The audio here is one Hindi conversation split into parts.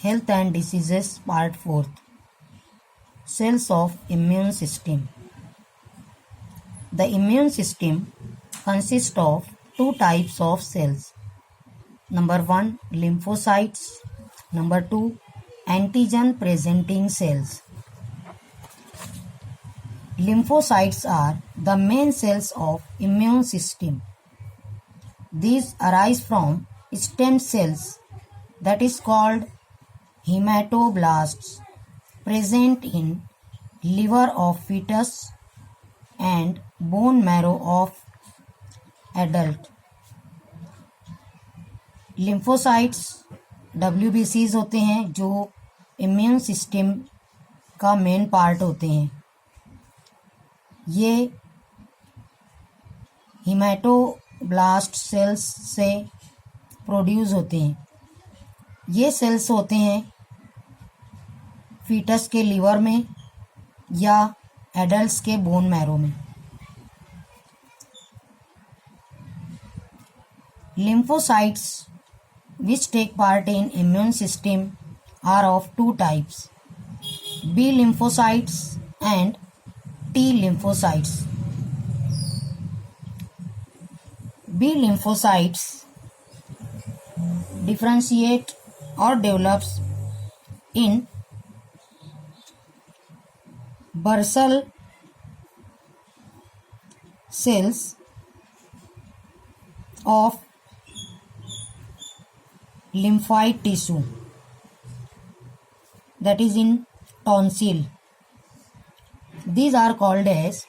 Health and Diseases Part 4. Cells of Immune System. The immune system consists of two types of cells. Number 1, lymphocytes. Number 2, antigen presenting cells. Lymphocytes are the main cells of immune system. These arise from stem cells, that is called hematoblasts, present in liver of fetus and bone marrow of adult. Lymphocytes WBCs होते हैं जो इम्यून सिस्टम का मेन पार्ट होते हैं. ये हीमेटोब्लास्ट सेल्स से प्रोड्यूस होते हैं. ये सेल्स होते हैं फीटस के लीवर में या एडल्ट्स के बोन मैरो में. Lymphocytes which take part in immune system are of two types, B lymphocytes and T lymphocytes. B lymphocytes differentiate or develops in basal cells of lymphoid tissue, that is in tonsil. These are called as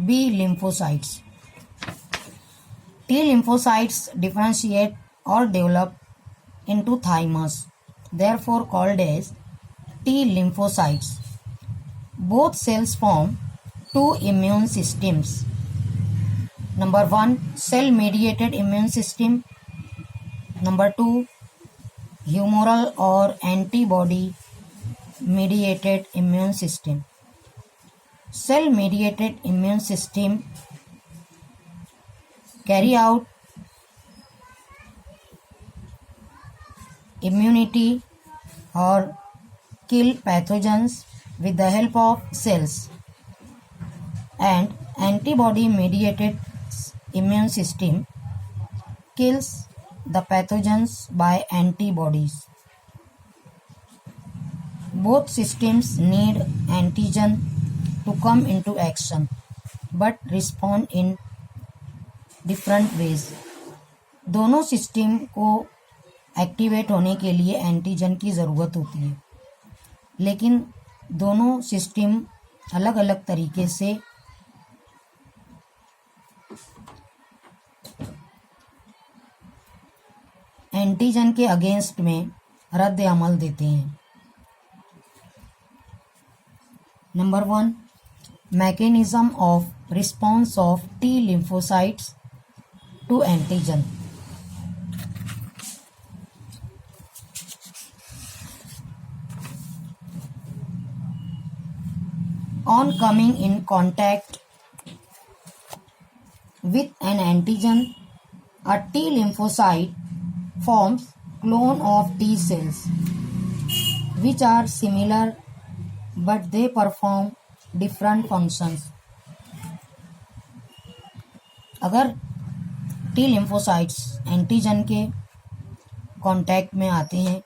B lymphocytes. T lymphocytes differentiate or develop into thymus, therefore called as T lymphocytes. Both cells form two immune systems. Number 1, cell mediated immune system. Number 2, humoral or antibody mediated immune system. Cell mediated immune system carry out immunity or kill pathogens with the help of cells, and antibody mediated immune system kills the pathogens by antibodies. Both systems need antigen to come into action but respond in different ways. दोनों सिस्टम को एक्टिवेट होने के लिए एंटीजन की ज़रूरत होती है, लेकिन दोनों सिस्टम अलग अलग तरीके से एंटीजन के अगेंस्ट में रद्द अमल देते हैं. Number 1, mechanism of response of T lymphocytes to antigen. On coming in contact with an antigen, a T lymphocyte forms clone of T cells which are similar but they perform different functions. अगर T lymphocytes एंटीजन के कांटेक्ट में आते हैं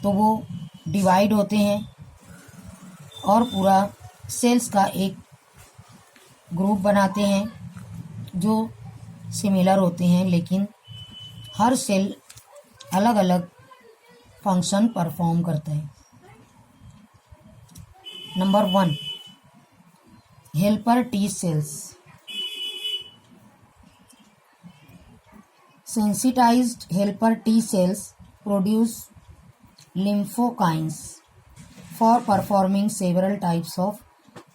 तो वो डिवाइड होते हैं और पूरा सेल्स का एक ग्रुप बनाते हैं जो सिमिलर होते हैं, लेकिन हर सेल अलग अलग फंक्शन परफॉर्म करता है. Number 1, helper T cells. Sensitized helper T cells produce lymphokines for performing several types of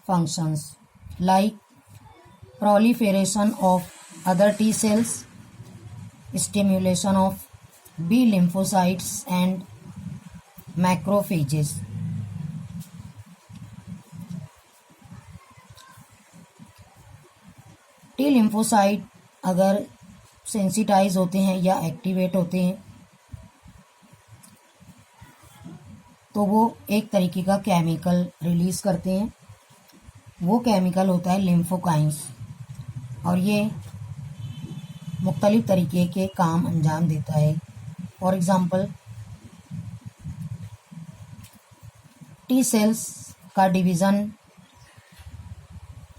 functions like proliferation of other T cells, stimulation of B lymphocytes and macrophages. T lymphocyte अगर सेंसिटाइज होते हैं या एक्टिवेट होते हैं तो वो एक तरीके का केमिकल रिलीज़ करते हैं। वो केमिकल होता है लिम्फोकाइंस, और ये मुख्तलिफ़ तरीके के काम अंजाम देता है। फॉर एग्ज़ाम्पल, टी सेल्स का डिवीज़न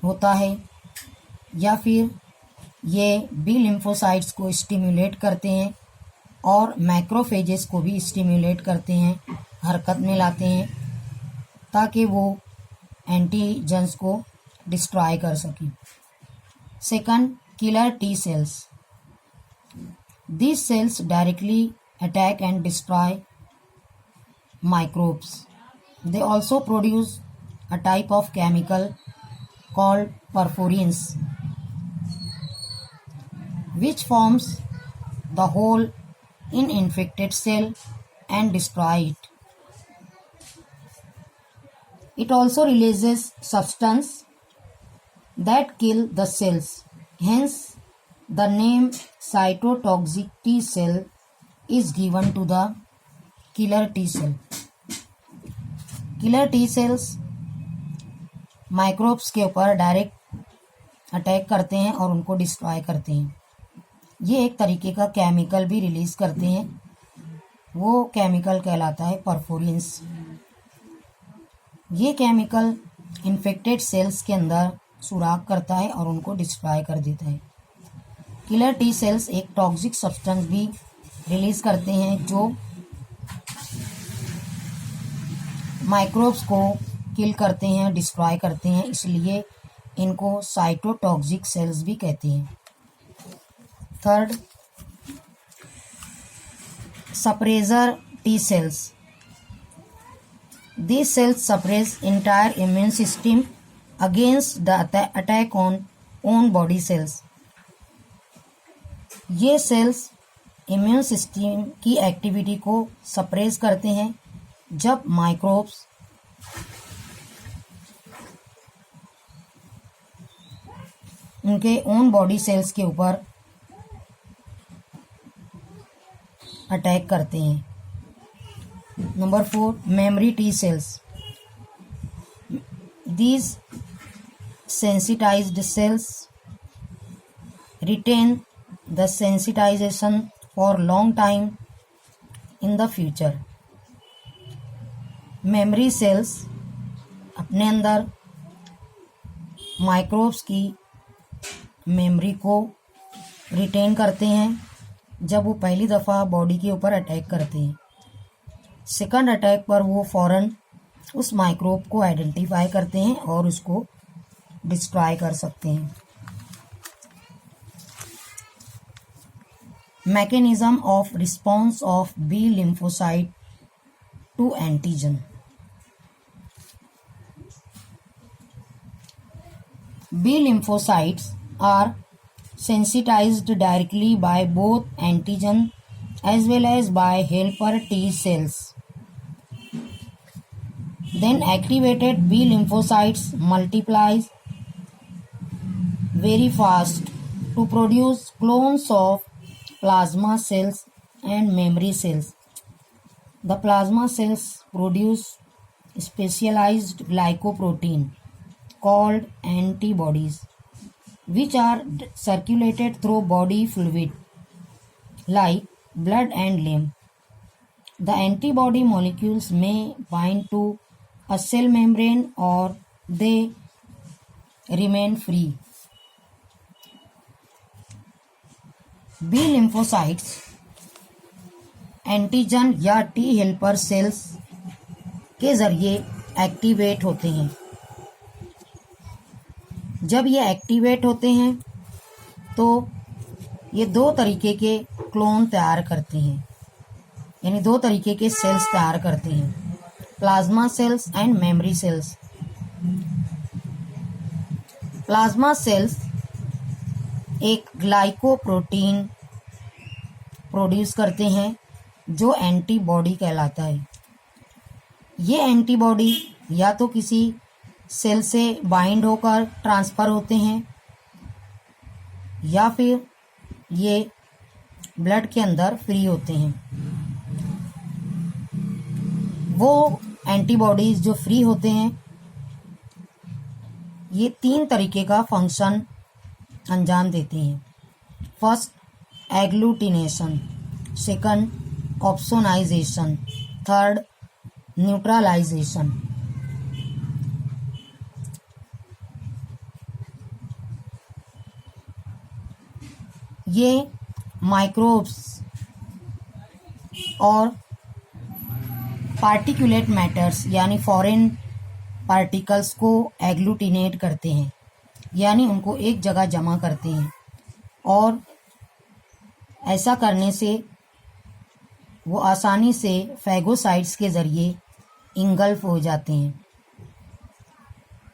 होता है, या फिर ये बी लिम्फोसाइट्स को स्टिम्युलेट करते हैं और मैक्रोफेजेस को भी स्टिम्युलेट करते हैं, हरकत में लाते हैं, ताकि वो एंटीजन्स को डिस्ट्रॉय कर सकें। Second, killer T cells. These cells directly attack and destroy microbes. They also produce a type of chemical called perforins, which forms the hole in infected cell and destroy it. It also releases substance that kill the cells. Hence, the name cytotoxic T cell is given to the killer T cell. Killer T cells microbes के ऊपर डायरेक्ट अटैक करते हैं और उनको डिस्ट्रॉय करते हैं। ये एक तरीके का केमिकल भी रिलीज़ करते हैं। वो केमिकल कहलाता है परफोरिन्स। ये केमिकल इन्फेक्टेड सेल्स के अंदर सुराख करता है और उनको डिस्ट्रॉय कर देता है। किलर टी सेल्स एक टॉक्सिक सब्सटेंस भी रिलीज करते हैं जो माइक्रोब्स को किल करते हैं, डिस्ट्रॉय करते हैं, इसलिए इनको साइटोटॉक्सिक सेल्स भी कहते हैं। Third, suppressor T cells. These cells suppress entire immune system against the attack on own body cells. ये सेल्स इम्यून सिस्टम की एक्टिविटी को सप्रेस करते हैं जब माइक्रोब्स उनके ओन बॉडी सेल्स के ऊपर अटैक करते हैं। Number 4, memory T cells. These sensitized cells retain the sensitization for long time in the future. Memory cells अपने अंदर माइक्रोब्स की मेमोरी को रिटेन करते हैं जब वो पहली दफ़ा बॉडी के ऊपर अटैक करते हैं। सेकंड अटैक पर वो फ़ौरन उस माइक्रोब को आइडेंटिफाई करते हैं और उसको डिस्ट्रॉय कर सकते हैं। Mechanism of response of B lymphocyte to antigen. B lymphocytes are sensitized directly by both antigen as well as by helper T cells. Then activated B lymphocytes multiplies very fast to produce clones of plasma cells and memory cells. The plasma cells produce specialized glycoprotein called antibodies, which are circulated through body fluid like blood and lymph. The antibody molecules may bind to a cell membrane or they remain free. B lymphocytes antigen या टी हेल्पर सेल्स के ज़रिए एक्टिवेट होते हैं। जब ये एक्टिवेट होते हैं तो ये दो तरीके के क्लोन तैयार करते हैं, यानी दो तरीके के सेल्स तैयार करते हैं, plasma cells and memory cells. Plasma cells एक ग्लाइकोप्रोटीन प्रोड्यूस करते हैं जो एंटीबॉडी कहलाता है। ये एंटीबॉडी या तो किसी सेल से बाइंड होकर ट्रांसफ़र होते हैं या फिर ये ब्लड के अंदर फ्री होते हैं। वो एंटीबॉडीज जो फ्री होते हैं ये 3 तरीके का फंक्शन अंजाम देते हैं। First, agglutination, second opsonization, third neutralization. ये माइक्रोब्स और पार्टिकुलेट मैटर्स यानी फॉरेन पार्टिकल्स को एग्लूटिनेट करते हैं, यानी उनको एक जगह जमा करते हैं, और ऐसा करने से वो आसानी से फैगोसाइट्स के ज़रिए इंगल्फ हो जाते हैं।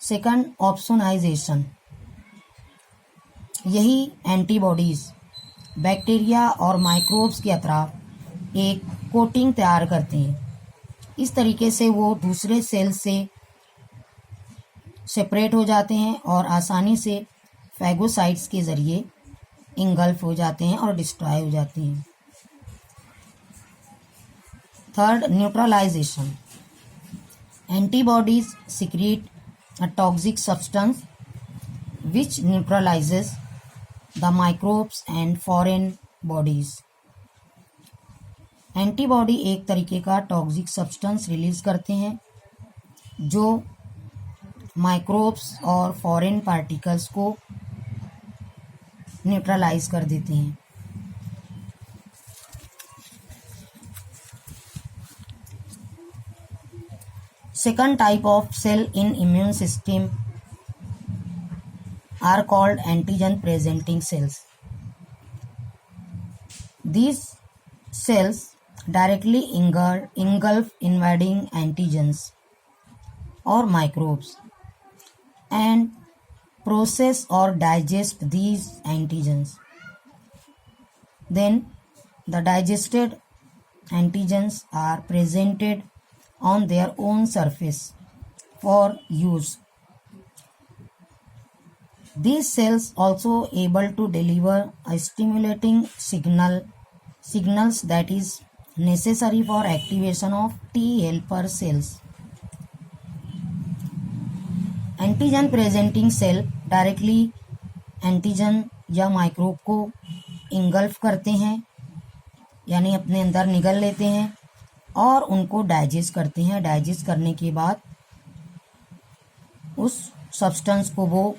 Second, opsonization. यही एंटीबॉडीज़ बैक्टीरिया और माइक्रोब्स के अतराफ एक कोटिंग तैयार करते हैं। इस तरीके से वो दूसरे सेल से सेपरेट हो जाते हैं और आसानी से फैगोसाइट्स के ज़रिए इंगल्फ हो जाते हैं और डिस्ट्रॉय हो जाते हैं। Third, neutralization. Antibodies secrete a toxic substance which neutralizes the microbes and foreign bodies. Antibody एक तरीके का टॉक्सिक सब्सटेंस रिलीज करते हैं जो माइक्रोब्स और फॉरेन पार्टिकल्स को न्यूट्रलाइज कर देते हैं। Second type of cell in immune system are called antigen presenting cells. These cells directly engulf invading antigens or microbes and process or digest these antigens. Then the digested antigens are presented on their own surface for use. These cells also able to deliver a stimulating signals that is necessary for activation of T helper cells. Antigen presenting cell directly antigen या माइक्रोब को इंगल्फ करते हैं, यानी अपने अंदर निगल लेते हैं और उनको डाइजेस्ट करते हैं। डाइजेस्ट करने के बाद उस सब्सटेंस को वो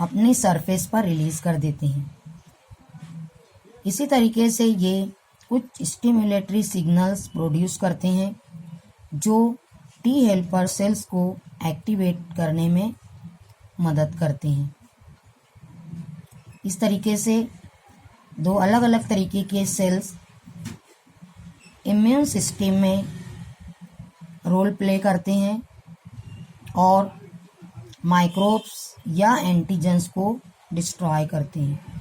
अपनी सरफेस पर रिलीज कर देते हैं। इसी तरीके से ये कुछ स्टिमुलेटरी सिग्नल्स प्रोड्यूस करते हैं जो टी हेल्पर सेल्स को एक्टिवेट करने में मदद करते हैं। इस तरीके से 2 अलग अलग तरीके के सेल्स इम्यून सिस्टम में रोल प्ले करते हैं और माइक्रोब्स या एंटीजेंस को डिस्ट्रॉय करते हैं।